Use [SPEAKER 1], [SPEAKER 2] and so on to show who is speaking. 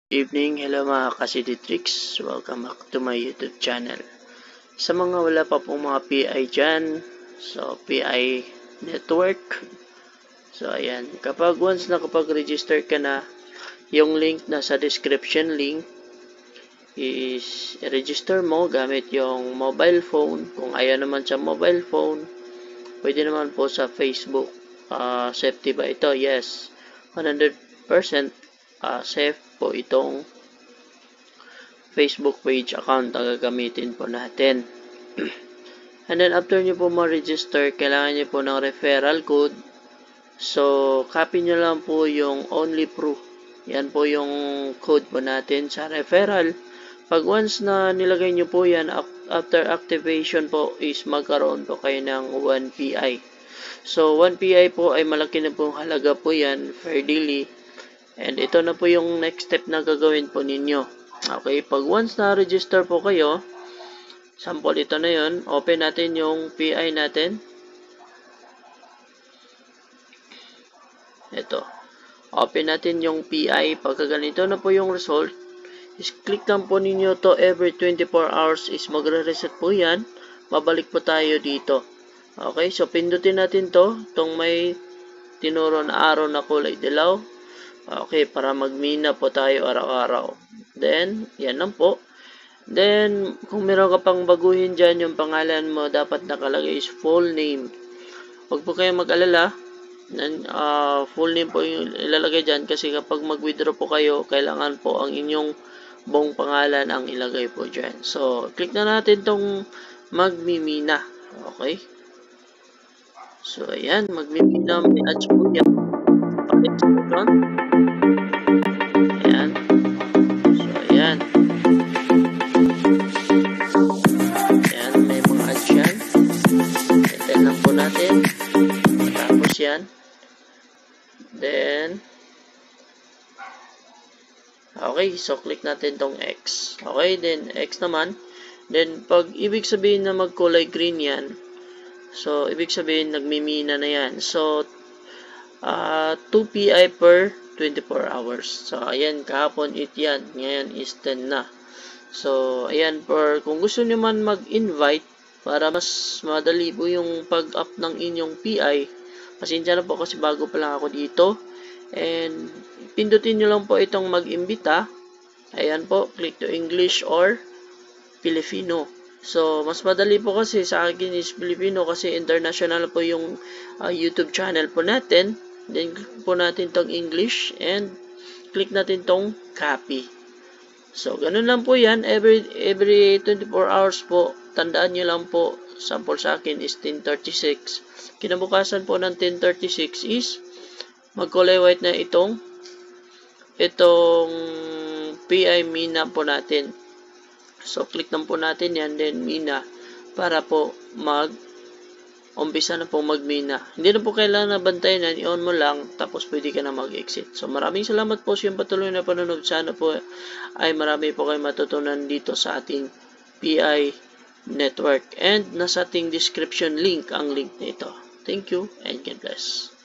[SPEAKER 1] Evening, hello mga ka-Citytrix. Welcome back to my YouTube channel. Sa mga wala pa pong mga PI dyan, so PI network. So ayan, kapag once nakapag-register ka na, yung link na sa description link is register mo gamit yung mobile phone. Kung ayaw naman sa mobile phone, pwede naman po sa Facebook. Safety ba ito? Yes, 100% safe po itong Facebook page account ang gagamitin po natin. And then after nyo po ma-register, kailangan nyo po ng referral code. So, copy nyo lang po yung only proof. Yan po yung code po natin sa referral. Pag once na nilagay nyo po yan, after activation po is magkaroon po kayo ng 1 PI. So, 1 PI po ay malaki na po halaga po yan per daily. And ito na po yung next step na gagawin po ninyo. Okay, pag once na-register po kayo, sample ito na yun, open natin yung PI natin. Ito. Open natin yung PI. Pagka ganito na po yung result, is click lang po ninyo to every 24 hours is magre-reset po yan. Babalik po tayo dito. Okay, so pindutin natin to, itong may tinuro na araw na kulay dilaw. Okay, para magmina po tayo araw-araw. Then, yan lang po. Then, kung meron ka pang baguhin dyan, yung pangalan mo dapat nakalagay is full name. Huwag po kayong mag-alala. Full name po yung ilalagay dyan kasi kapag mag-withdraw po kayo, kailangan po ang inyong buong pangalan ang ilagay po dyan. So, click na natin tong magmimina. Okay? So, ayan. Magmimina. May ads po yan. Pakit. Ayan. So, ayan. Ayan, may mga ads yan. Ito lang po natin. Matapos yan. Then, okay, so click natin tong X. Okay, then X naman. Then, pag ibig sabihin na magkulay green yan, so, ibig sabihin nagmimina na yan. So, 2 PI per 24 hours. So, ayan, kahapon 8 yan. Ngayon is 10 na. So, ayan, kung gusto nyo man mag-invite para mas madali po yung pag-up ng inyong PI, pasensya na po kasi bago pa lang ako dito. And, pindutin nyo lang po itong mag-imbita. Ayan po, click to English or Filipino. So, mas madali po kasi sa akin is Filipino kasi international po yung YouTube channel po natin. Then, click po natin tong English and click natin tong copy. So, ganun lang po yan. Every 24 hours po, tandaan nyo lang po, sample sa akin is 10:36. Kinabukasan po ng 10:36 is magkulay white na itong PI Mina po natin. So, click lang po natin yan, then Mina, para po umpisa na po magmina. Hindi na po kailangan na bantayan yan, i-on mo lang, tapos pwede ka na mag-exit. So, maraming salamat po sa iyong patuloy na panonood. Sana po ay marami po kayo matutunan dito sa ating PI network. And nasa ating description link ang link nito. Thank you and God bless.